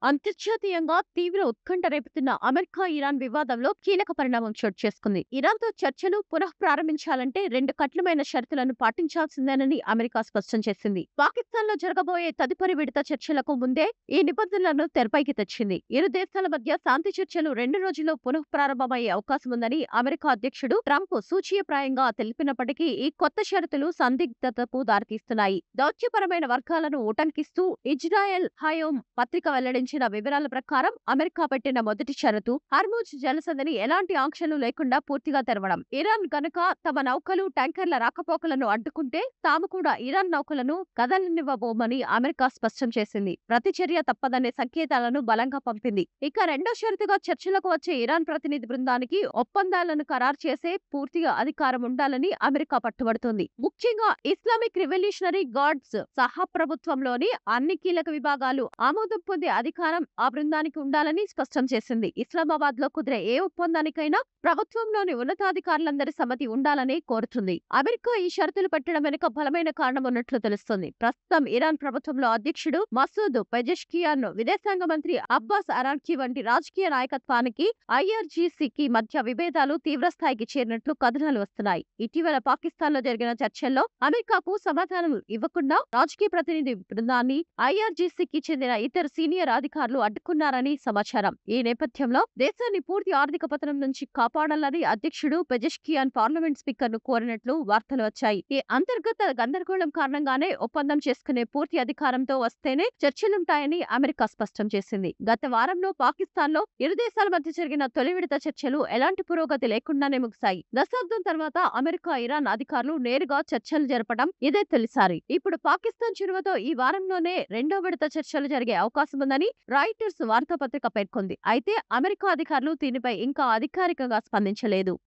అంతర్జాతీయంగా తీవ్ర ఉత్కంఠ రేపుతున్న అమెరికా ఇరాన్ వివాదంలో కీలక పరిణామం చోటు చేసుకుంది. ఇరాన్తో చర్చలు పునః ప్రారంభించాలంటే రెండు కఠినమైన షరతులను పాటించాల్సిందేనని అమెరికా స్పష్టం చేసింది. పాకిస్తాన్లో జరగబోయే తదుపరి విడత చర్చలకు ముందే ఈ నిబంధనలను తెరపైకి తెచ్చింది. ఇరు దేశాల మధ్య శాంతి చర్చలు 2 రోజుల్లో పునః ప్రారంభమయ్యే అవకాశం ఉందని అమెరికా అధ్యక్షుడు ట్రంప్ సూచీయప్రాయంగా తెలిపినప్పటికీ ఈ కొత్త షరతులు సందిగ్ధతకు దారితీస్తున్నాయి. దౌత్యపరమైన వర్గాలను ఉటంకిస్తూ ఇజ్రాయెల్ హయోమ్ పత్రిక వెల్లడించిన వివరాల ప్రకారం అమెరికా పెట్టిన మొదటి షరతు హర్ముజ్ జలసంధిని ఎలాంటి ఆంక్షలు లేకుండా పూర్తిగా తెరవడం. ఇరాన్ గనుక తమ నౌకలు ట్యాంకర్ల రాకపోకలను అడ్డుకుంటే తాము కూడా ఇరాన్ నౌకలను కదలనివ్వబోమని అమెరికా స్పష్టం చేసింది. ప్రతిచర్య తప్పదనే సంకేతాలను బలంగా పంపింది. ఇక రెండో షరతుగా చర్చలకు వచ్చే ఇరాన్ ప్రతినిధి బృందానికి ఒప్పందాలను ఖరారు చేసే పూర్తిగా అధికారం ఉండాలని అమెరికా పట్టుబడుతోంది. ముఖ్యంగా ఇస్లామిక్ రివల్యూషనరీ గార్డ్స్ సహప్రభుత్వంలోని అన్ని కీలక విభాగాలు ఆమోదం పొందే అధికారం ఆ బృందానికి ఉండాలని స్పష్టం చేసింది. ఇస్లామాబాద్ లో కుదిరే ఏ ఒప్పందానికైనా ప్రభుత్వంలోని ఉన్నతాధికారులందరి సమ్మతి ఉండాలని కోరుతుంది. అమెరికా ఈ షరతులు పెట్టడం వెనుక బలమైన కారణం ఉన్నట్లు తెలుస్తోంది. ప్రస్తుతం ఇరాన్ ప్రభుత్వంలో అధ్యక్షుడు మసూద్ పెజెష్కియాన్, విదేశాంగ మంత్రి అబ్బాస్ అరాక్చి వంటి రాజకీయ నాయకత్వానికి ఐఆర్జీసీకి మధ్య విభేదాలు తీవ్రస్థాయికి చేరినట్లు కథనాలు వస్తున్నాయి. ఇటీవల పాకిస్తాన్ లో జరిగిన చర్చల్లో అమెరికాకు సమాధానం ఇవ్వకుండా రాజకీయ ప్రతినిధి బృందాన్ని ఐఆర్జీసీకి చెందిన ఇతర సీనియర్ అధికారులు అడ్డుకున్నారని సమాచారం. ఈ నేపథ్యంలో దేశాన్ని పూర్తి ఆర్థిక పతనం నుంచి కాపాడాలని అధ్యక్షుడు పెజెష్కియాన్ పార్లమెంట్ స్పీకర్ ను కోరినట్లు వార్తలు వచ్చాయి. ఈ అంతర్గత గందరగోళం కారణంగానే ఒప్పందం చేసుకునే పూర్తి అధికారంతో వస్తేనే చర్చలుంటాయని అమెరికా స్పష్టం చేసింది. గత వారంలో పాకిస్తాన్ లో ఇరు దేశాల మధ్య జరిగిన తొలి విడత చర్చలు ఎలాంటి పురోగతి లేకుండానే ముగిశాయి. దశాబ్దం తర్వాత అమెరికా ఇరాన్ అధికారులు నేరుగా చర్చలు జరపడం ఇదే తొలిసారి. ఇప్పుడు పాకిస్తాన్ చొరవతో ఈ వారంలోనే రెండో విడత చర్చలు జరిగే అవకాశం ఉందని రాయిటర్స్ వార్తాపత్రిక పేర్కొంది. అయితే అమెరికా అధికారులు దీనిపై ఇంకా అధికారికంగా స్పందించలేదు.